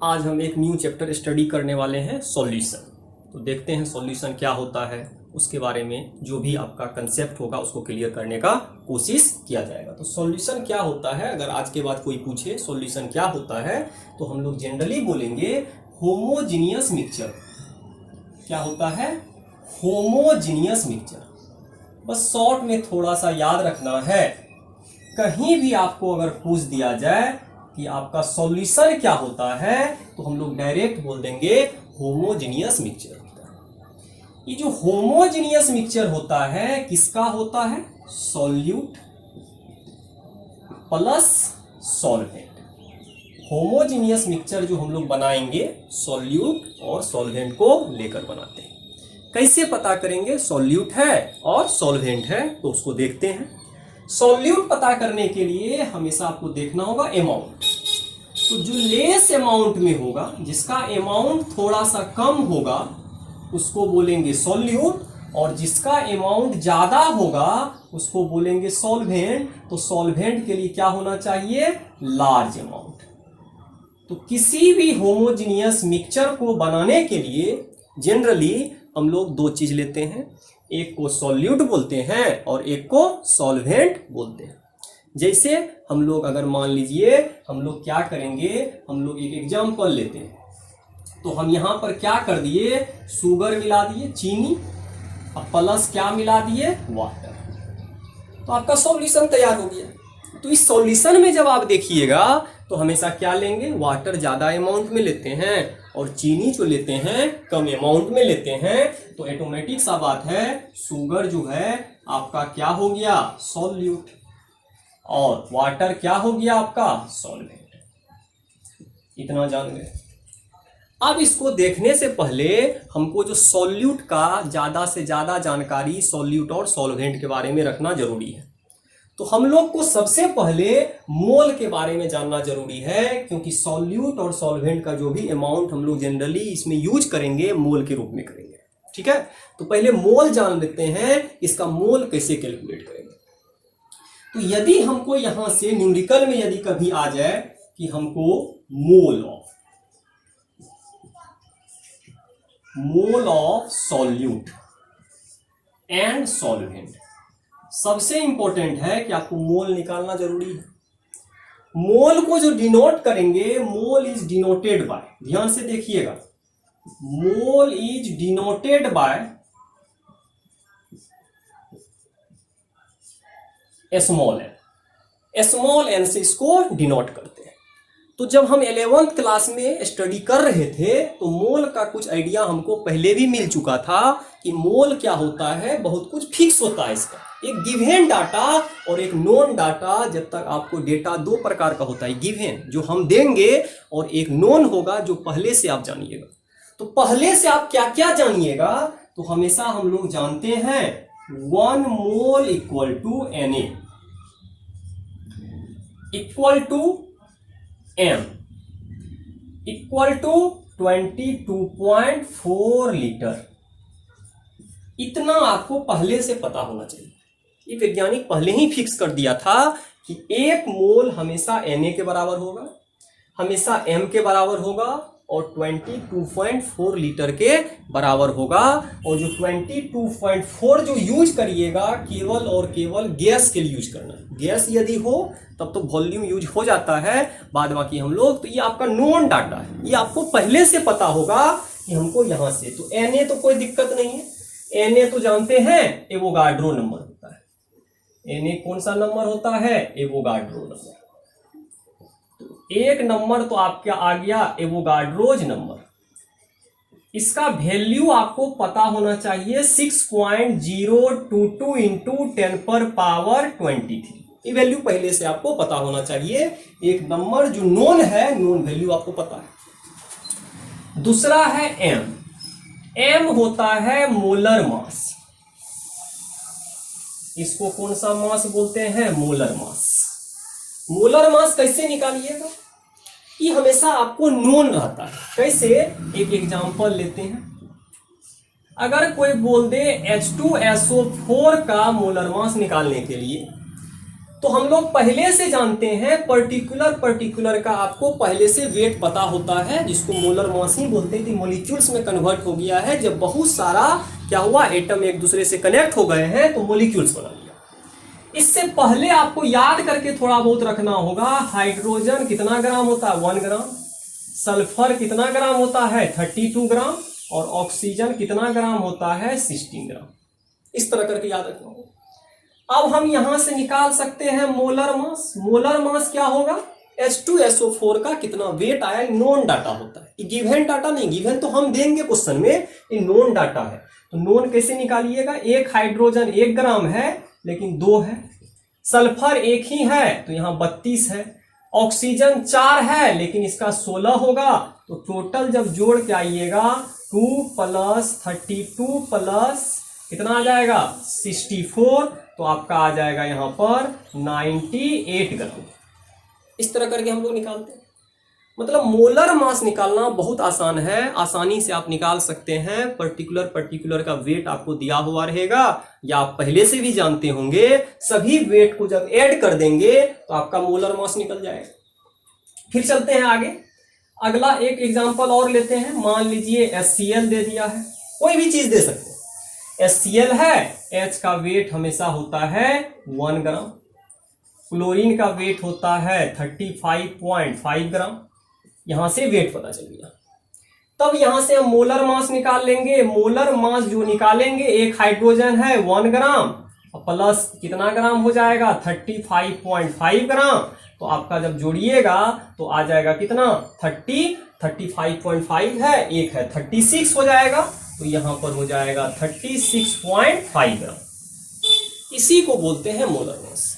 आज हम एक न्यू चैप्टर स्टडी करने वाले हैं सॉल्यूशन। तो देखते हैं सॉल्यूशन क्या होता है, उसके बारे में जो भी आपका कंसेप्ट होगा उसको क्लियर करने का कोशिश किया जाएगा। तो सॉल्यूशन क्या होता है, अगर आज के बाद कोई पूछे सॉल्यूशन क्या होता है तो हम लोग जनरली बोलेंगे होमोजीनियस मिक्सचर। क्या होता है? Homogeneous mixture. बस शॉर्ट में थोड़ा सा याद रखना है, कहीं भी आपको अगर पूछ दिया जाए कि आपका सॉल्यूशन क्या होता है तो हम लोग डायरेक्ट बोल देंगे होमोजीनियस मिक्सचर होता है। ये जो होमोजीनियस मिक्सचर होता है किसका होता है? Solute plus solvent. Homogeneous mixture जो हम लोग बनाएंगे सॉल्यूट और सॉल्वेंट को लेकर बनाते हैं। कैसे पता करेंगे सॉल्यूट है और सॉल्वेंट है, तो उसको देखते हैं। सॉल्यूट पता करने के लिए हमेशा आपको देखना होगा अमाउंट। तो जो लेस अमाउंट में होगा, जिसका अमाउंट थोड़ा सा कम होगा उसको बोलेंगे सॉल्यूट, और जिसका अमाउंट ज्यादा होगा उसको बोलेंगे सॉल्वेंट। तो सॉल्वेंट के लिए क्या होना चाहिए? Large amount. तो किसी भी होमोजीनियस मिक्सचर को बनाने के लिए जनरली हम लोग दो चीज लेते हैं, एक को सॉल्यूट बोलते हैं और एक को सॉल्वेंट बोलते हैं। जैसे हम लोग अगर मान लीजिए हम लोग क्या करेंगे, हम लोग एक एग्जांपल लेते हैं। तो हम यहाँ पर क्या कर दिए, शुगर मिला दिए, चीनी, अब प्लस क्या मिला दिए, वाटर। तो आपका सॉल्यूशन तैयार हो गया। तो इस सॉल्यूशन में जब आप देखिएगा तो हमेशा क्या लेंगे, वाटर ज्यादा अमाउंट में लेते हैं और चीनी जो लेते हैं कम अमाउंट में लेते हैं। तो ऑटोमेटिक सा बात है, शुगर जो है आपका क्या हो गया, सॉल्यूट, और वाटर क्या हो गया आपका, सॉल्वेंट। इतना जान गए। अब इसको देखने से पहले हमको जो सॉल्यूट का ज्यादा से ज्यादा जानकारी सॉल्यूट और सॉल्वेंट के बारे में रखना जरूरी है। तो हम लोग को सबसे पहले मोल के बारे में जानना जरूरी है, क्योंकि सॉल्यूट और सॉल्वेंट का जो भी अमाउंट हम लोग जनरली इसमें यूज करेंगे मोल के रूप में करेंगे। ठीक है, तो पहले मोल जान लेते हैं, इसका मोल कैसे कैलकुलेट करेंगे। तो यदि हमको यहां से न्यूमेरिकल में यदि कभी आ जाए कि हमको mole of solute and solvent, सबसे इंपॉर्टेंट है कि आपको मोल निकालना जरूरी है। मोल को जो डिनोट करेंगे, मोल इज डिनोटेड बाय, ध्यान से देखिएगा, mole is denoted by small N. Small N से इसको डिनोट करते हैं। तो जब हम 11th क्लास में स्टडी कर रहे थे तो मोल का कुछ आइडिया हमको पहले भी मिल चुका था कि मोल क्या होता है, बहुत कुछ फिक्स होता है इसका, एक गिवन डाटा और एक नोन डाटा। जब तक आपको डेटा दो प्रकार का होता है, गिवन जो हम देंगे और एक नोन होगा जो पहले से आप जानिएगा। तो पहले से आप क्या क्या जानिएगा, तो हमेशा हम लोग जानते हैं 1 mole equal to Na equal to M equal to 22.4 litre. इतना आपको पहले से पता होना चाहिए। ये वैज्ञानिक पहले ही फिक्स कर दिया था कि 1 मोल हमेशा Na के बराबर होगा, हमेशा M के बराबर होगा और 22.4 लीटर के बराबर होगा। और जो 22.4 जो यूज करिएगा केवल और केवल गैस के लिए यूज करना है। गैस यदि हो तब तो वॉल्यूम यूज हो जाता है, बाद बाकी हम लोग, तो ये आपका नोन डाटा है, ये आपको पहले से पता होगा कि हमको यहां से। तो Na तो कोई दिक्कत नहीं है, Na तो जानते हैं एवोगाड्रो नंबर होता है। Na कौन सा नंबर होता है? Avogadro number. एक नंबर तो आपका आ गया एवोगाड्रोज नंबर। इसका वैल्यू आपको पता होना चाहिए 6.022 इंटू 10 पर पावर 23। ये वैल्यू पहले से आपको पता होना चाहिए। एक नंबर जो नोन है, नोन वैल्यू आपको पता है। दूसरा है एम। एम होता है मोलर मास। इसको कौन सा मास बोलते हैं? Molar mass. मोलर मास कैसे निकालिएगा, ये हमेशा आपको नोन रहता है। कैसे? एक एग्जांपल लेते हैं। अगर कोई बोल दे H2SO4 का मोलर मास निकालने के लिए, तो हम लोग पहले से जानते हैं पर्टिकुलर का आपको पहले से वेट पता होता है, जिसको मोलर मास ही बोलते हैं कि मॉलिक्यूल्स में कन्वर्ट हो गया है। जब बहुत सारा क्या हुआ, एटम एक दूसरे से कनेक्ट हो गए हैं तो मॉलिक्यूल्स बना लिया। इससे पहले आपको याद करके थोड़ा बहुत रखना होगा, हाइड्रोजन कितना ग्राम होता है 1 ग्राम, सल्फर कितना ग्राम होता है 32 ग्राम, और ऑक्सीजन कितना ग्राम होता है 16 ग्राम। इस तरह करके याद रखना होगा। अब हम यहां से निकाल सकते हैं मोलर मास। मोलर मास क्या होगा, H2SO4 का कितना वेट आया, नोन डाटा होता है, गिवन डाटा नहीं, गिवन तो हम देंगे क्वेश्चन में, ये नोन डाटा है। तो नोन कैसे निकालिएगा, एक हाइड्रोजन 1 ग्राम है लेकिन 2 है, सल्फर 1 ही है तो यहां 32 है, ऑक्सीजन 4 है लेकिन इसका 16 होगा। तो टोटल जब जोड़ के आइएगा 2 + 32 प्लस कितना आ जाएगा 64, तो आपका आ जाएगा यहां पर 98 ग्राम। इस तरह करके हम लोग निकालते हैं। मतलब मोलर मास निकालना बहुत आसान है, आसानी से आप निकाल सकते हैं। पर्टिकुलर का वेट आपको दिया हुआ रहेगा या आप पहले से भी जानते होंगे। सभी वेट को जब ऐड कर देंगे तो आपका मोलर मास निकल जाएगा। फिर चलते हैं आगे, अगला एक एग्जांपल और लेते हैं। मान लीजिए HCl दे दिया है, कोई भी चीज दे सकते हैं। HCl है, H का वेट हमेशा होता है 1 ग्राम, क्लोरीन का वेट होता है 35.5 ग्राम। यहां से वेट पता चल गया। तब यहां से हम मोलर मास निकाल लेंगे। मोलर मास जो निकालेंगे, एक हाइड्रोजन है 1 ग्राम प्लस कितना ग्राम हो जाएगा 35.5 ग्राम। तो आपका जब जोड़िएगा तो आ जाएगा कितना 35.5 है, एक है 36 हो जाएगा, तो यहां पर हो जाएगा 36.5 ग्राम। इसी को बोलते हैं मोलर मास।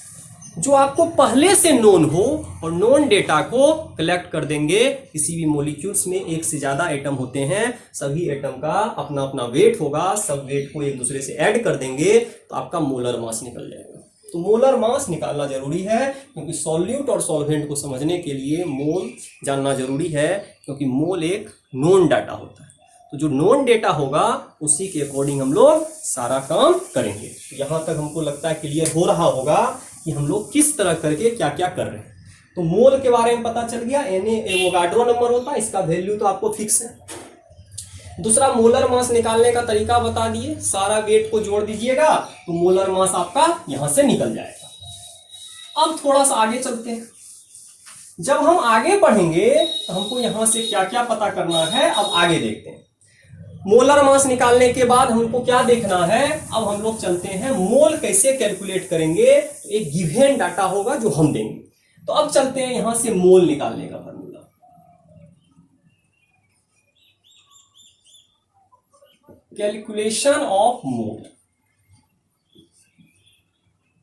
जो आपको पहले से नोन हो और नोन डेटा को कलेक्ट कर देंगे। किसी भी मॉलिक्यूल्स में एक से ज्यादा एटम होते हैं, सभी एटम का अपना अपना वेट होगा, सब वेट को एक दूसरे से ऐड कर देंगे तो आपका मोलर मास निकल जाएगा। तो मोलर मास निकालना जरूरी है, क्योंकि सॉल्यूट और सॉल्वेंट को समझने के लिए मोल जानना जरूरी है, क्योंकि मोल एक नोन डाटा होता है। तो जो नोन डेटा होगा उसी के अकॉर्डिंग हम लोग सारा काम करेंगे। तो यहां तक हमको लगता है क्लियर हो रहा होगा कि हम लोग किस तरह करके क्या क्या कर रहे हैं। तो मोल के बारे में पता चल गया, Na एवोगाड्रो नंबर होता है, इसका वैल्यू तो आपको फिक्स है। दूसरा, मोलर मास निकालने का तरीका बता दिए, सारा वेट को जोड़ दीजिएगा तो मोलर मास आपका यहां से निकल जाएगा। अब थोड़ा सा आगे चलते हैं। जब हम आगे बढ़ेंगे तो हमको यहां से क्या क्या पता करना है, अब आगे देखते हैं। मोलर मास निकालने के बाद हमको क्या देखना है, अब हम लोग चलते हैं मोल कैसे कैलकुलेट करेंगे। तो एक गिवन डाटा होगा जो हम देंगे। तो अब चलते हैं यहां से मोल निकालने का formula. Calculation of mole.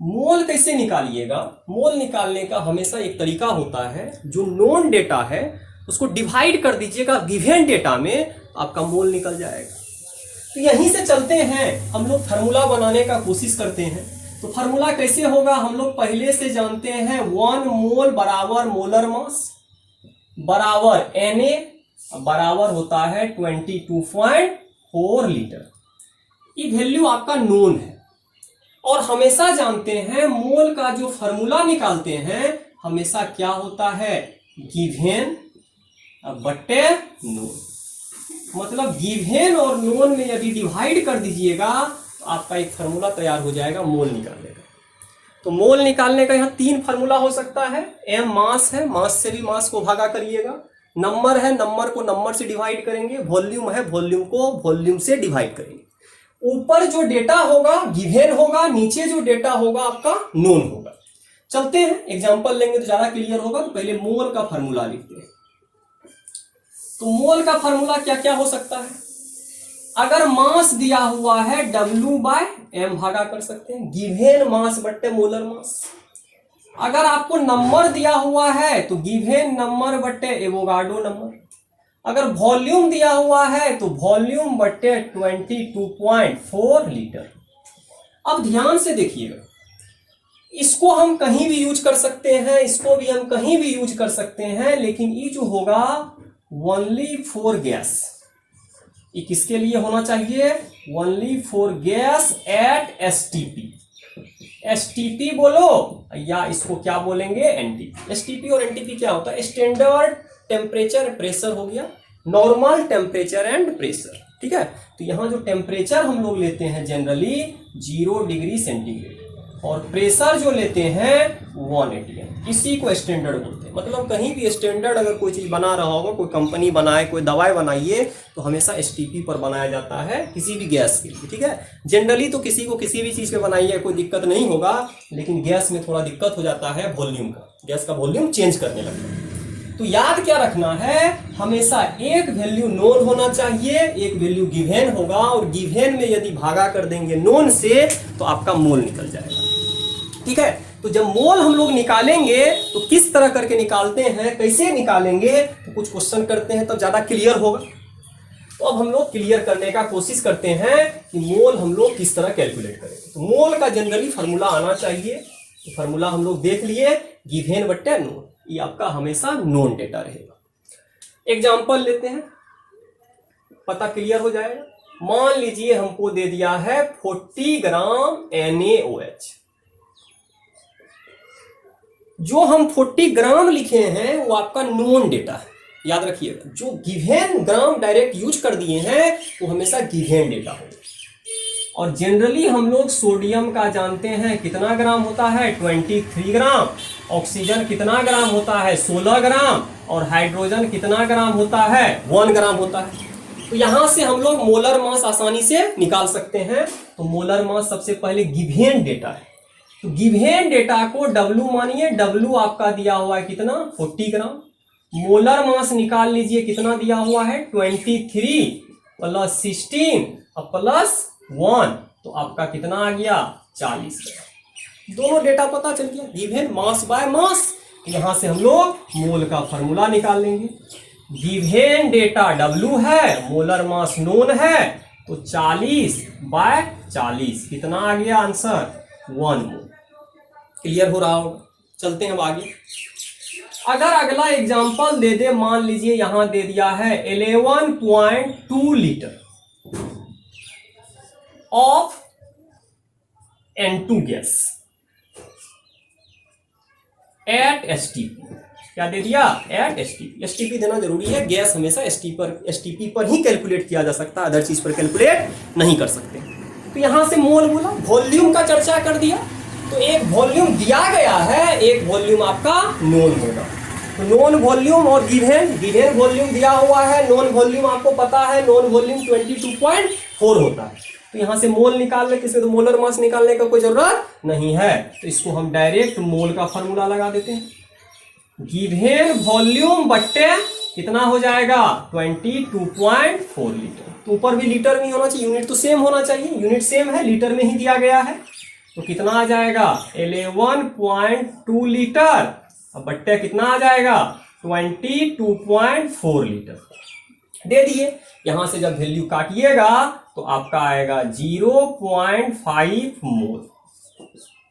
Mole कैसे निकालिएगा, मोल निकालने का हमेशा एक तरीका होता है, जो नोन डेटा है उसको डिवाइड कर दीजिएगा गिवन डेटा में, आपका मोल निकल जाएगा। तो यहीं से चलते हैं हम लोग फार्मूला बनाने का कोशिश करते हैं। तो फार्मूला कैसे होगा, हम लोग पहले से जानते हैं 1 मोल बराबर मोलर मास बराबर Na बराबर होता है 22.4 लीटर। ये वैल्यू आपका नोन है। और हमेशा जानते हैं मोल का जो फार्मूला निकालते हैं हमेशा क्या होता है, गिवन बटे नोन। मतलब गिवन और नोन में यदि डिवाइड कर दीजिएगा तो आपका एक फार्मूला तैयार हो जाएगा मोल निकालने का। तो मोल निकालने का यहाँ 3 फार्मूला हो सकता है। m मास है, मास से भी मास को भागा करिएगा। नंबर है, नंबर को नंबर से डिवाइड करेंगे। वॉल्यूम है, वॉल्यूम को वॉल्यूम से डिवाइड करेंगे। ऊपर जो डेटा होगा गिवन होगा, नीचे जो डेटा होगा आपका नोन होगा। चलते हैं एग्जांपल लेंगे तो ज्यादा क्लियर होगा। तो पहले मोल का फार्मूला लिखते हैं। तो मोल का फार्मूला क्या क्या हो सकता है, अगर मास दिया हुआ है W/m भागा कर सकते हैं, गिवन मास बट्टे मोलर मास। अगर आपको नंबर दिया हुआ है तो गिवन नंबर बट्टे एवोगाड्रो नंबर। अगर वॉल्यूम दिया हुआ है तो वॉल्यूम बट्टे 22.4 लीटर। अब ध्यान से देखिएगा, इसको हम कहीं भी यूज कर सकते हैं, इसको भी हम कहीं भी यूज कर सकते हैं, लेकिन ये जो होगा ओनली फॉर गैस। ये किसके लिए होना चाहिए, only for gas at STP। STP बोलो या इसको क्या बोलेंगे, एनटीपी। एसटीपी और एनटीपी क्या होता है, स्टैंडर्ड टेम्परेचर प्रेशर हो गया, नॉर्मल टेम्परेचर एंड प्रेशर, ठीक है। तो यहाँ जो टेम्परेचर हम लोग लेते हैं जनरली 0 डिग्री सेंटीग्रेड, और प्रेशर जो लेते हैं 180 है, इसी को स्टैंडर्ड बोलते हैं। मतलब कहीं भी स्टैंडर्ड अगर कोई चीज़ बना रहा होगा, कोई कंपनी बनाए, कोई दवाई बनाइए, तो हमेशा एसटीपी पर बनाया जाता है किसी भी गैस के लिए, ठीक है। जनरली तो किसी को किसी भी चीज़ पे बनाइए कोई दिक्कत नहीं होगा, लेकिन गैस में थोड़ा दिक्कत हो जाता है वॉल्यूम का, गैस का वॉल्यूम चेंज करने लगता है। तो याद क्या रखना है, हमेशा एक वैल्यू नोन होना चाहिए, एक वैल्यू गिवन होगा, और गिवन में यदि भागा कर देंगे नोन से तो आपका मोल निकल जाएगा, ठीक है। तो जब मोल हम लोग निकालेंगे तो किस तरह करके निकालते हैं, कैसे निकालेंगे, तो कुछ क्वेश्चन करते हैं तब ज्यादा क्लियर होगा। तो अब हम लोग क्लियर करने का कोशिश करते हैं कि मोल हम लोग किस तरह कैलकुलेट करेंगे। तो मोल का जनरली फार्मूला आना चाहिए, तो फार्मूला हम लोग देख लिए, गिवन बट्टे नोन, ये आपका हमेशा नोन डेटा रहेगा। एग्जाम्पल लेते हैं, पता क्लियर हो जाएगा। मान लीजिए हमको दे दिया है 40 ग्राम NaOH, जो हम 40 ग्राम लिखे हैं वो आपका नोन डेटा है, याद रखिएगा। जो गिवन ग्राम डायरेक्ट यूज कर दिए हैं वो हमेशा गिवन डेटा होगा। और जनरली हम लोग सोडियम का जानते हैं कितना ग्राम होता है, 23 ग्राम, ऑक्सीजन कितना ग्राम होता है, 16 ग्राम, और हाइड्रोजन कितना ग्राम होता है, 1 ग्राम होता है। तो यहां से हम लोग मोलर मास आसानी से निकाल सकते हैं। तो मोलर मास सबसे पहले गिवन डेटा है, तो गिवन डेटा को W मानिए, W आपका दिया हुआ है कितना, 40 ग्राम। मोलर मास निकाल लीजिए, कितना दिया हुआ है, 23 प्लस 16 और प्लस 1, तो आपका कितना आ गया, 40 ग्राम। दोनों डेटा पता चल गया, गिवन मास बाय मास। यहां से हम लोग मोल का फॉर्मूला निकाल लेंगे। गिवन डेटा W है, मोलर मास नोन है, तो 40 बाय 40 कितना आ गया आंसर, 1 मोल। क्लियर हो रहा होगा। चलते हैं अब आगे। अगर अगला एग्जांपल दे दे, मान लीजिए यहां दे दिया है 11.2 litre of N2 gas at STP. क्या दे दिया, एट एसटीपी। एसटीपी देना जरूरी है, गैस हमेशा एसटीपी पर ही कैलकुलेट किया जा सकता है, अदर चीज पर कैलकुलेट नहीं कर सकते। तो यहां से मोल बोला, वॉल्यूम का चर्चा कर दिया। तो एक वॉल्यूम दिया गया है, एक वॉल्यूम आपका नोन होगा। तो नोन वॉल्यूम और गिवन वॉल्यूम दिया हुआ है, नोन वॉल्यूम आपको पता है, नोन वॉल्यूम 22.4 होता है। तो यहां से मोल निकाल ले, किसी तो मोलर मास निकालने का कोई जरूरत नहीं है, तो इसको हम डायरेक्ट मोल का फॉर्मूला लगा देते हैं। गिवन वॉल्यूम बट्टे कितना हो जाएगा, 22.4 लीटर। तो ऊपर भी लीटर में होना चाहिए, यूनिट तो सेम होना चाहिए, यूनिट सेम है, लीटर में ही दिया गया है। तो कितना आ जाएगा, 11.2 लीटर, अब बट्टे कितना आ जाएगा, 22.4 लीटर दे दिए। यहां से जब वैल्यू काटिएगा तो आपका आएगा 0.5 मोल।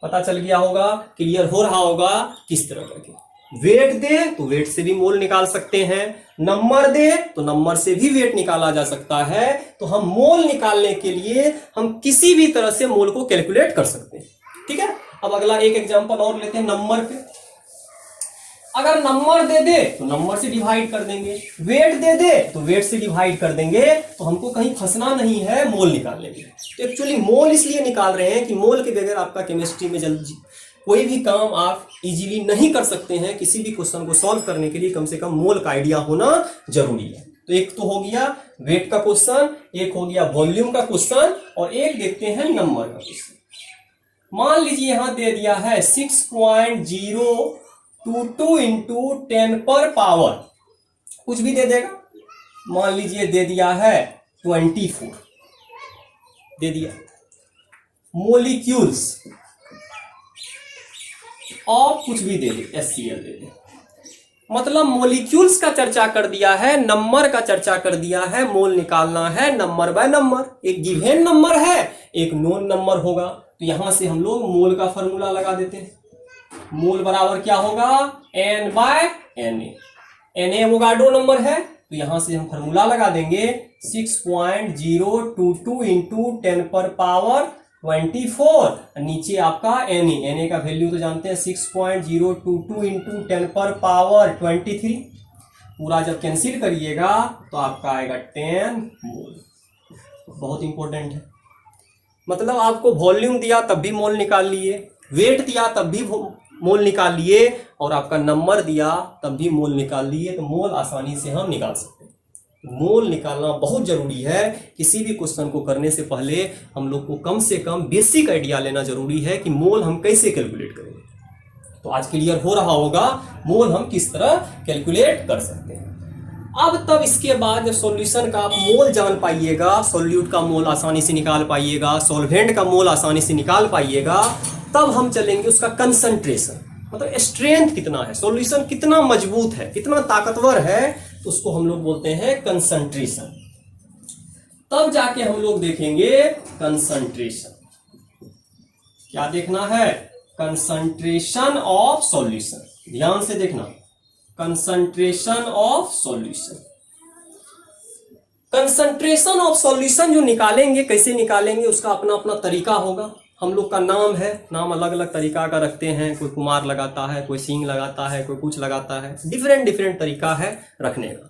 पता चल गया होगा, क्लियर हो रहा होगा किस तरह करके। वेट दे तो वेट से भी मोल निकाल सकते हैं, नंबर दे तो नंबर से भी वेट निकाला जा सकता है। तो हम मोल निकालने के लिए हम किसी भी तरह से मोल को कैलकुलेट कर सकते हैं, ठीक है। अब अगला एक एग्जांपल और लेते हैं नंबर पे। अगर नंबर दे दे तो नंबर से डिवाइड कर देंगे, वेट दे दे तो वेट से डिवाइड कर देंगे। तो हमको कहीं फंसना नहीं है मोल निकालने में। तो एक्चुअली मोल इसलिए निकाल रहे हैं कि मोल के बगैर आपका केमिस्ट्री में जल्दी कोई भी काम आप इजीली नहीं कर सकते हैं। किसी भी क्वेश्चन को सॉल्व करने के लिए कम से कम मोल का आइडिया होना जरूरी है। तो एक तो हो गया वेट का क्वेश्चन, एक हो गया वॉल्यूम का क्वेश्चन, और एक देखते हैं नंबर का क्वेश्चन। मान लीजिए यहां दे दिया है 6.022 इंटू 10 पर पावर, कुछ भी दे देगा। मान लीजिए दे दिया है 24 दे दिया, मोलिक्यूल्स और कुछ भी दे दे, HCl दे दे। मतलब मोलिक्यूल्स का चर्चा कर दिया है, नंबर का चर्चा कर दिया है, मोल निकालना है नंबर बाय नंबर। एक गिवन नंबर है, एक नोन नंबर होगा। तो यहां से हम लोग मोल का फॉर्मूला लगा देते हैं। मोल बराबर क्या होगा, N by Na। Na Avogadro number है, तो यहां से हम फॉर्मूला लगा देंगे 6.022 इंटू 10 पर पावर 24, नीचे आपका Na का वैल्यू तो जानते हैं 6.022 इंटू 10⁻23। पूरा जब कैंसिल करिएगा तो आपका आएगा 10 मोल। बहुत इंपॉर्टेंट है, मतलब आपको वॉल्यूम दिया तब भी मोल निकाल लिए, वेट दिया तब भी मोल निकाल लिए, और आपका नंबर दिया तब भी मोल निकाल लिए। तो मोल आसानी से हम निकाल सकते हैं। मोल निकालना बहुत जरूरी है। किसी भी क्वेश्चन को करने से पहले हम लोग को कम से कम बेसिक आइडिया लेना जरूरी है कि मोल हम कैसे कैलकुलेट करेंगे। तो आज क्लियर हो रहा होगा मोल हम किस तरह कैलकुलेट कर सकते हैं। अब तब इसके बाद जब सॉल्यूशन का आप मोल जान पाइएगा, सॉल्यूट का मोल आसानी से निकाल पाइएगा, सॉल्वेंट का मोल आसानी से निकाल पाइएगा, तब हम चलेंगे उसका कंसंट्रेशन, मतलब स्ट्रेंथ कितना है, सॉल्यूशन कितना मजबूत है, कितना ताकतवर है, तो उसको हम लोग बोलते हैं कंसंट्रेशन। तब जाके हम लोग देखेंगे कंसंट्रेशन। क्या देखना है? Concentration of solution. ध्यान से देखना, concentration of solution. Concentration of solution जो निकालेंगे, कैसे निकालेंगे, उसका अपना अपना तरीका होगा। हम लोग का नाम है, नाम अलग अलग तरीका का रखते हैं, कोई कुमार लगाता है, कोई सिंह लगाता है, कोई कुछ लगाता है, डिफरेंट डिफरेंट तरीका है रखने का।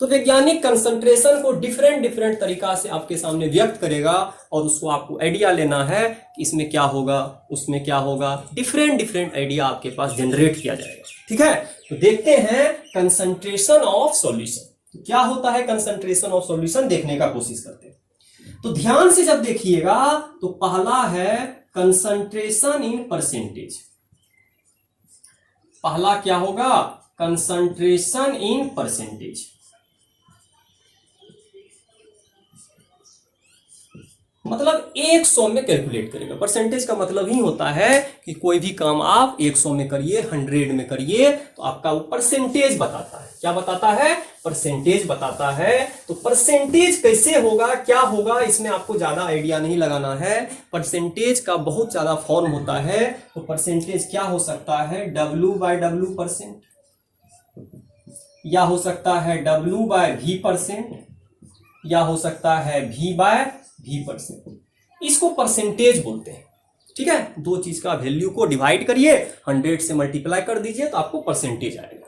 तो वैज्ञानिक कंसंट्रेशन को डिफरेंट डिफरेंट तरीका से आपके सामने व्यक्त करेगा, और उसको आपको आइडिया लेना है कि इसमें क्या होगा, उसमें क्या होगा, डिफरेंट डिफरेंट आइडिया आपके पास जनरेट किया जाएगा। ठीक है, तो देखते हैं कंसंट्रेशन ऑफ सॉल्यूशन। तो क्या होता है कंसंट्रेशन ऑफ सॉल्यूशन, देखने का कोशिश करते हैं। तो ध्यान से जब देखिएगा तो पहला है कंसंट्रेशन इन परसेंटेज। पहला क्या होगा? Concentration in percentage. मतलब 100 में कैलकुलेट करेगा। परसेंटेज का मतलब ही होता है कि कोई भी काम आप 100 में करिए, 100 में करिए, तो आपका वो परसेंटेज बताता है। क्या बताता है? परसेंटेज बताता है। तो परसेंटेज कैसे होगा, क्या होगा, इसमें आपको ज्यादा आइडिया नहीं लगाना है। परसेंटेज का बहुत ज्यादा फॉर्म होता है। तो परसेंटेज क्या हो सकता है? W/W%, या हो सकता है W/V%, या हो सकता है V/V%। इसको परसेंटेज बोलते हैं। ठीक है, दो चीज का वैल्यू को डिवाइड करिए, 100 से मल्टीप्लाई कर दीजिए, तो आपको परसेंटेज आएगा।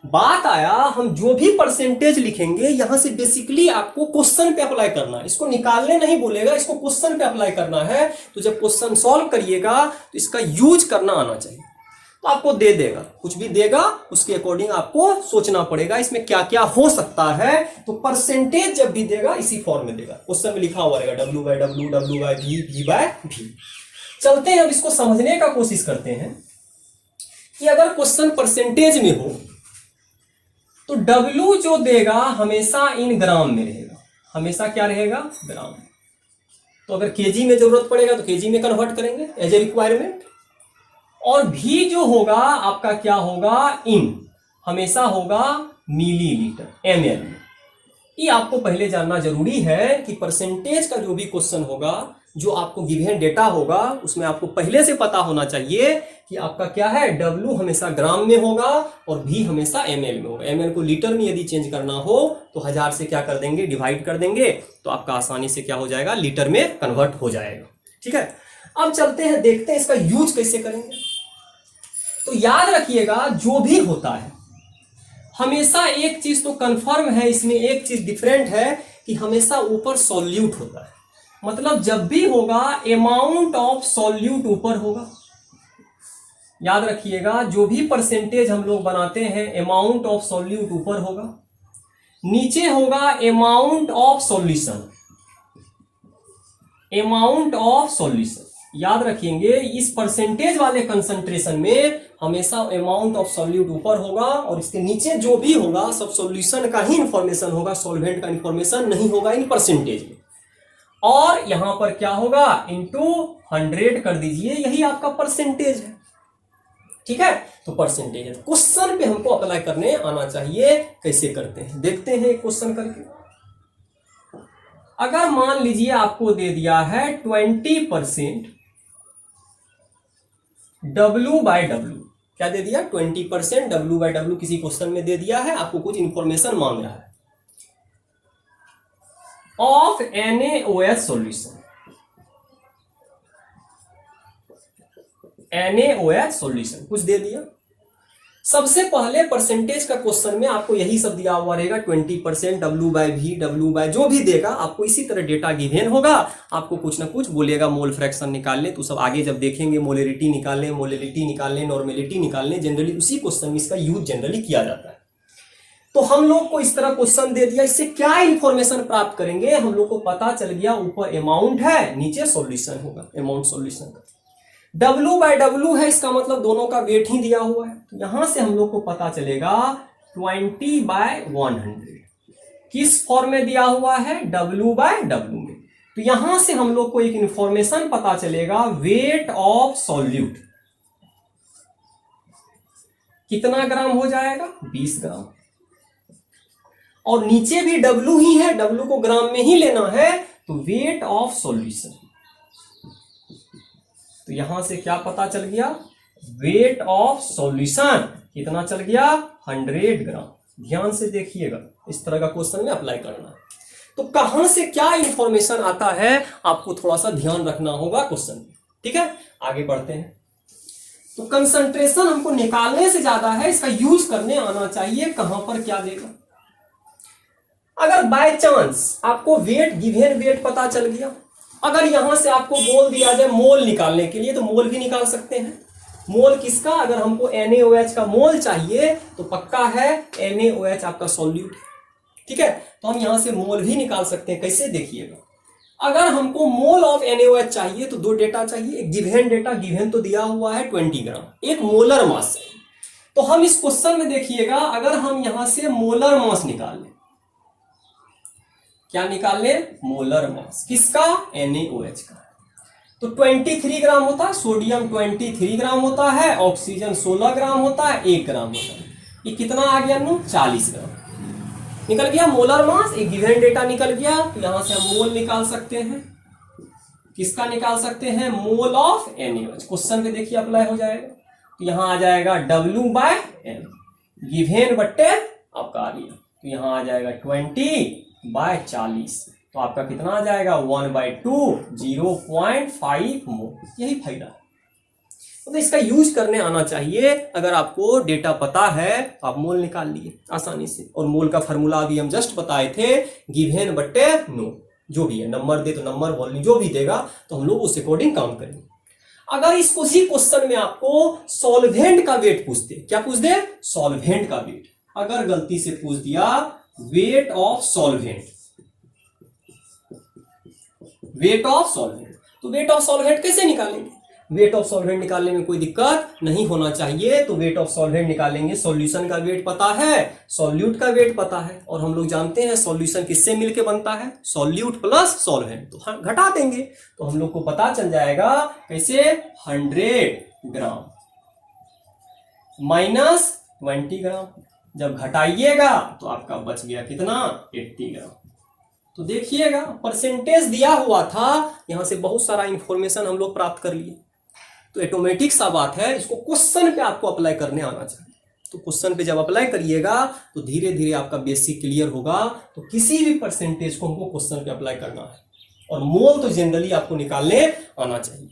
बात आया, हम जो भी परसेंटेज लिखेंगे यहां से बेसिकली आपको क्वेश्चन पे अप्लाई करना है। इसको निकालने नहीं बोलेगा, इसको क्वेश्चन पे अप्लाई करना है। तो जब क्वेश्चन सॉल्व करिएगा तो इसका यूज करना आना चाहिए। तो आपको दे देगा, कुछ भी देगा, उसके अकॉर्डिंग आपको सोचना पड़ेगा इसमें क्या क्या हो सकता है। तो परसेंटेज जब भी देगा इसी फॉर्म में देगा, क्वेश्चन में लिखा हुआ रहेगा W/W, W/V, V/V। चलते हैं अब इसको समझने का कोशिश करते हैं कि अगर क्वेश्चन परसेंटेज में हो तो W जो देगा हमेशा इन ग्राम में रहेगा। हमेशा क्या रहेगा? ग्राम। तो अगर केजी में जरूरत पड़ेगा तो केजी में कन्वर्ट करेंगे एज ए रिक्वायरमेंट। और भी जो होगा आपका क्या होगा? इन, हमेशा होगा मिलीलीटर, ml में। ये आपको पहले जानना जरूरी है कि परसेंटेज का जो भी क्वेश्चन होगा, जो आपको गिवन डेटा होगा, उसमें आपको पहले से पता होना चाहिए कि आपका क्या है? W हमेशा ग्राम में होगा और V हमेशा ml में होगा। ml को लीटर में यदि चेंज करना हो तो 1000 से क्या कर देंगे? डिवाइड कर देंगे, तो आपका आसानी से क्या हो जाएगा? लीटर में कन्वर्ट हो जाएगा। ठीक है, अब चलते हैं, देखते हैं इसका यूज कैसे करेंगे। तो याद रखिएगा, जो भी होता है हमेशा एक चीज तो कंफर्म है, इसमें एक चीज डिफरेंट है कि हमेशा ऊपर सॉल्यूट होता है। मतलब जब भी होगा अमाउंट ऑफ सॉल्यूट ऊपर होगा। याद रखिएगा, जो भी परसेंटेज हम लोग बनाते हैं अमाउंट ऑफ सॉल्यूट ऊपर होगा, नीचे होगा amount of solution, amount of solution. याद रखेंगे, इस परसेंटेज वाले कंसंट्रेशन में हमेशा अमाउंट ऑफ सॉल्यूट ऊपर होगा और इसके नीचे जो भी होगा सब सॉल्यूशन का ही इंफॉर्मेशन होगा, सॉल्वेंट का इंफॉर्मेशन नहीं होगा इन परसेंटेज में। और यहां पर क्या होगा? इनटू 100 कर दीजिए, यही आपका परसेंटेज है। ठीक है, तो परसेंटेज है। क्वेश्चन पे हमको अप्लाई करने आना चाहिए। कैसे करते हैं देखते हैं क्वेश्चन करके। अगर मान लीजिए आपको दे दिया है 20% W/W, क्या दे दिया? 20% W/W किसी क्वेश्चन में दे दिया है, आपको कुछ इंफॉर्मेशन मांग रहा है of NaOH solution. NaOH solution कुछ दे दिया। सबसे पहले परसेंटेज का क्वेश्चन में आपको यही सब दिया हुआ रहेगा 20%, W/V, W/ जो भी देगा आपको इसी तरह डेटा गिवन होगा। आपको कुछ ना कुछ बोलेगा मोल फ्रैक्शन निकालने, तो सब आगे जब देखेंगे मोलरिटी निकालने, नॉर्मेलिटी निकालने, जनरली उसी क्वेश्चन में इसका यूज जनरली किया जाता है। तो हम लोग को इस तरह क्वेश्चन दे दिया, इससे क्या इंफॉर्मेशन प्राप्त करेंगे? हम लोग को पता चल गया ऊपर अमाउंट है, नीचे सॉल्यूशन होगा, अमाउंट सॉल्यूशन का। W/W है, इसका मतलब दोनों का वेट ही दिया हुआ है। तो यहां से हम लोग को पता चलेगा 20/100 किस फॉर्म में दिया हुआ है? W/W में। तो यहां से हम लोग को एक इंफॉर्मेशन पता चलेगा, वेट ऑफ सॉल्यूट कितना ग्राम हो जाएगा? 20 ग्राम। और नीचे भी W ही है, W को ग्राम में ही लेना है, तो वेट ऑफ सॉल्यूशन। तो यहां से क्या पता चल गया? वेट ऑफ सॉल्यूशन कितना चल गया? 100 ग्राम। ध्यान से देखिएगा, इस तरह का क्वेश्चन में अप्लाई करना है। तो कहां से क्या इंफॉर्मेशन आता है आपको थोड़ा सा ध्यान रखना होगा क्वेश्चन में। ठीक है, आगे बढ़ते हैं। तो कंसंट्रेशन हमको निकालने से ज्यादा है, इसका यूज करने आना चाहिए, कहां पर क्या देगा। अगर बाय चांस आपको वेट गिवन वेट पता चल गया, अगर यहां से आपको बोल दिया जाए मोल निकालने के लिए, तो मोल भी निकाल सकते हैं। मोल किसका? अगर हमको NaOH का मोल चाहिए तो पक्का है NaOH आपका सॉल्यूट है। ठीक है, तो हम यहां से मोल भी निकाल सकते हैं। कैसे? देखिएगा, अगर हमको मोल ऑफ NaOH चाहिए तो दो डेटा चाहिए। एक गिवन डेटा, गिवन तो दिया हुआ है 20 ग्राम, एक मोलर मास है। तो हम इस क्वेश्चन में देखिएगा, अगर हम यहां से मोलर मास निकाल लें, क्या निकाल ले? मोलर मास किसका? NaOH का। तो 23 ग्राम होता है, सोडियम 23 ग्राम होता है, ऑक्सीजन 16 ग्राम होता है, 1 ग्राम होता है। ये कितना आ गया? 40 ग्राम निकल गया मोलर मास। एक गिवन डेटा निकल गया, तो यहां से हम मोल निकाल सकते हैं। किसका निकाल सकते हैं? Mole of NaOH। क्वेश्चन पे देखिए अप्लाई हो जाएगा, तो यहां आ जाएगा W/M, गिवन बट्टे आपका आ गया, तो यहां आ जाएगा 20/40। तो आपका कितना आ जाएगा? 1/2, 0.5 मोल। यही फायदा है। तो इसका यूज करने आना चाहिए। अगर आपको डेटा पता है तो आप मोल निकाल लिए आसानी से। और मोल का फॉर्मूला अभी हम जस्ट बताए थे, गिवन बट्टे नो, जो भी है, नंबर दे तो नंबर, वॉल्यूम जो भी देगा तो हम लोग उस अकॉर्डिंग काम करेंगे। अगर इस उसी क्वेश्चन में आपको सॉल्वेंट का वेट पूछते, क्या पूछ दे? सॉल्वेंट का वेट। अगर गलती से पूछ दिया weight of solvent, weight of solvent, तो वेट ऑफ सॉल्वेंट कैसे निकालेंगे? वेट ऑफ सॉल्वेंट निकालने में कोई दिक्कत नहीं होना चाहिए। तो वेट ऑफ सॉल्वेंट निकालेंगे, सॉल्यूशन का वेट पता है, सॉल्यूट का वेट पता है, और हम लोग जानते हैं सॉल्यूशन किससे मिलके बनता है? Solute plus solvent. तो घटा देंगे तो हम लोग को पता चल जाएगा कैसे? 100 ग्राम माइनस 20 ग्राम। जब घटाइएगा तो आपका बच गया कितना? 80 ग्राम। तो देखिएगा, परसेंटेज दिया हुआ था, यहां से बहुत सारा इंफॉर्मेशन हम लोग प्राप्त कर लिए। तो ऑटोमेटिक सा बात है, इसको क्वेश्चन पे आपको अप्लाई करने आना चाहिए। तो क्वेश्चन पे जब अप्लाई करिएगा तो धीरे धीरे आपका बेसिक क्लियर होगा। तो किसी भी परसेंटेज को हमको क्वेश्चन पे अप्लाई करना है, और मोल तो जनरली आपको निकालने आना चाहिए।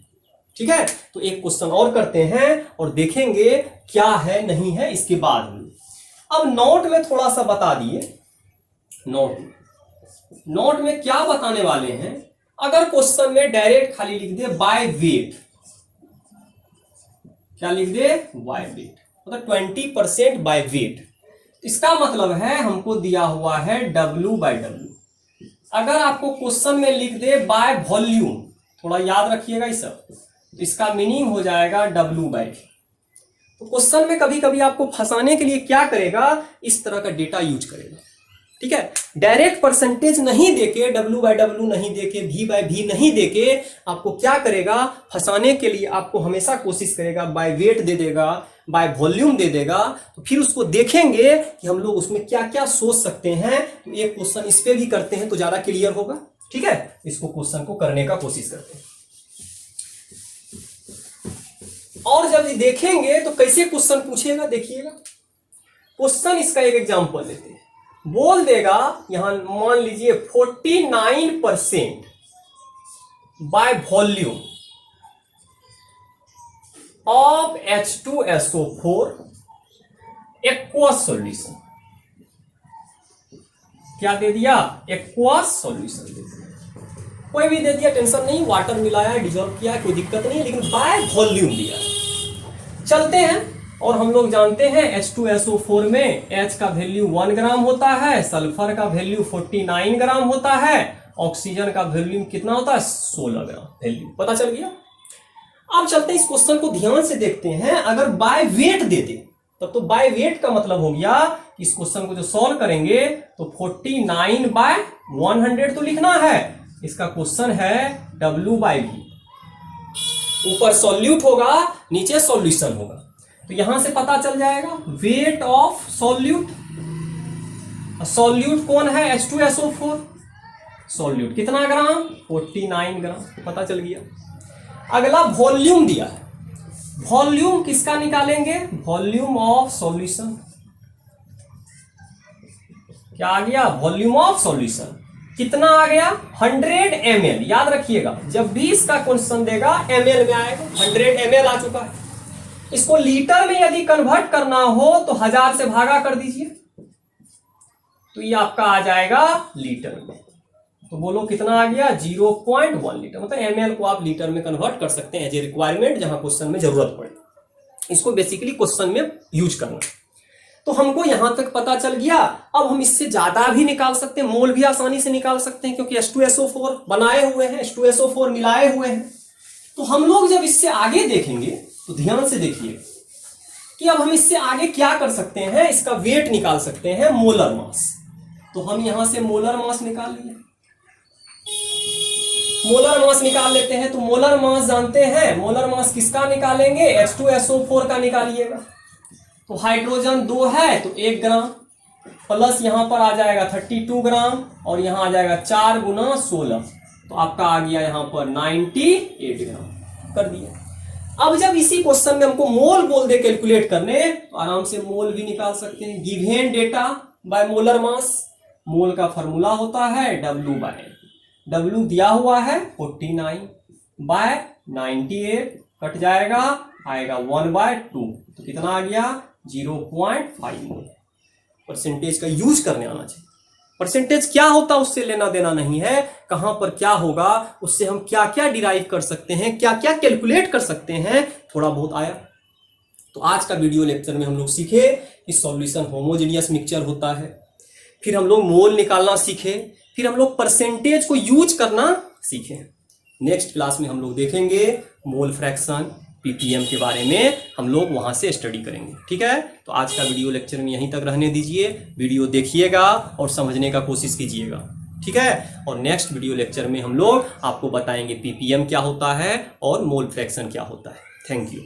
ठीक है, तो एक क्वेश्चन और करते हैं और देखेंगे क्या है नहीं है इसके बाद। अब नोट में थोड़ा सा बता दिए, नोट में क्या बताने वाले हैं। अगर क्वेश्चन में डायरेक्ट खाली लिख दे बाय वेट, क्या लिख दे? बाय वेट, मतलब 20% बाय वेट, इसका मतलब है हमको दिया हुआ है W/W। अगर आपको क्वेश्चन में लिख दे बाय वॉल्यूम, थोड़ा याद रखिएगा इस सब, तो इसका मीनिंग हो जाएगा W/V। तो क्वेश्चन में कभी कभी आपको फंसाने के लिए क्या करेगा? इस तरह का डेटा यूज करेगा। ठीक है, डायरेक्ट परसेंटेज नहीं देके, W/W नहीं देके, V/V नहीं देके, आपको क्या करेगा? फंसाने के लिए आपको हमेशा कोशिश करेगा बाय वेट दे देगा, बाय वॉल्यूम दे देगा। तो फिर उसको देखेंगे कि हम लोग उसमें क्या क्या सोच सकते हैं। तो एक क्वेश्चन इस पे भी करते हैं तो ज्यादा क्लियर होगा। ठीक है, इसको क्वेश्चन को करने का कोशिश करते हैं। और जब देखेंगे तो कैसे क्वेश्चन पूछेगा, देखिएगा। क्वेश्चन इसका एक एग्जांपल लेते हैं। बोल देगा यहां मान लीजिए 49% by volume of H2SO4 aqueous solution. क्या दे दिया? एक्वस सॉल्यूशन दे दिया। कोई भी दे दिया, टेंशन नहीं, वाटर मिलाया है, डिजोल्व किया है, कोई दिक्कत नहीं है, लेकिन बाय वॉल्यूम दिया है। चलते हैं, और हम लोग जानते हैं H2SO4 में H का वैल्यू 1 ग्राम होता है, सल्फर का वैल्यू 49 ग्राम होता है, ऑक्सीजन का वैल्यू कितना होता है? 16 ग्राम वैल्यू। पता चल गया। अब चलते हैं, इस क्वेश्चन को ध्यान से देखते हैं। अगर बाय वेट दे दे तब तो बाय वेट का मतलब हो गया कि इस क्वेश्चन को जो सॉल्व करेंगे तो 49/100 तो लिखना है। इसका क्वेश्चन है W/V, ऊपर सॉल्यूट होगा, नीचे सॉल्यूशन होगा, तो यहां से पता चल जाएगा वेट ऑफ सॉल्यूट। सॉल्यूट कौन है? H2SO4। सॉल्यूट कितना ग्राम? 49 ग्राम, तो पता चल गया। अगला वॉल्यूम दिया है, वॉल्यूम किसका निकालेंगे? Volume of solution. क्या आ गया? वॉल्यूम ऑफ सॉल्यूशन कितना आ गया? 100 ml। याद रखिएगा, जब 20 का क्वेश्चन देगा ml में आएगा, 100 ml आ चुका है। इसको लीटर में यदि कन्वर्ट करना हो तो 1000 से भागा कर दीजिए, तो ये आपका आ जाएगा लीटर में। तो बोलो कितना आ गया? 0.1 लीटर। मतलब ml को आप लीटर में कन्वर्ट कर सकते हैं एज ए रिक्वायरमेंट, जहां क्वेश्चन में जरूरत पड़े। इसको बेसिकली क्वेश्चन में यूज करना। तो हमको यहां तक पता चल गया। अब हम इससे ज्यादा भी निकाल सकते हैं, मोल भी आसानी से निकाल सकते हैं, क्योंकि H2SO4 बनाए हुए हैं, H2SO4 मिलाए हुए हैं। तो हम लोग जब इससे आगे देखेंगे तो ध्यान से देखिए कि अब हम इससे आगे क्या कर सकते हैं। इसका वेट निकाल सकते हैं, मोलर मास। तो हम यहां से मोलर मास निकाल लिए, मोलर मास निकाल लेते हैं। तो मोलर मास जानते हैं, मोलर मास किसका निकालेंगे? H2SO4 का निकालिएगा। तो हाइड्रोजन 2 है तो 1 ग्राम, प्लस यहां पर आ जाएगा 32 ग्राम, और यहां आ जाएगा 4 गुना 16, तो आपका आ गया यहां पर 98 ग्राम। कर दिया। अब जब इसी क्वेश्चन में हमको मोल बोल दे कैलकुलेट करने, तो आराम से मोल भी निकाल सकते हैं। Given data by molar mass. Mole का फॉर्मूला होता है W/N। W दिया हुआ है 49/98, कट जाएगा, आएगा 1/2, तो कितना आ गया? 0.5 मोल। परसेंटेज का यूज करने आना चाहिए। परसेंटेज क्या होता है उससे लेना देना नहीं है, कहां पर क्या होगा, उससे हम क्या क्या डिराइव कर सकते हैं, क्या क्या कैलकुलेट कर सकते हैं, थोड़ा बहुत आया। तो आज का वीडियो लेक्चर में हम लोग सीखे कि सॉल्यूशन होमोजेनियस मिक्सचर होता है, फिर हम लोग मोल निकालना सीखे, फिर हम लोग परसेंटेज को यूज करना सीखे। नेक्स्ट क्लास में हम लोग देखेंगे मोल फ्रैक्शन, पीपीएम के बारे में, हम लोग वहां से स्टडी करेंगे। ठीक है, तो आज का वीडियो लेक्चर में यहीं तक रहने दीजिए। वीडियो देखिएगा और समझने का कोशिश कीजिएगा। ठीक है, और नेक्स्ट वीडियो लेक्चर में हम लोग आपको बताएंगे पीपीएम क्या होता है और मोल फ्रैक्शन क्या होता है। Thank you.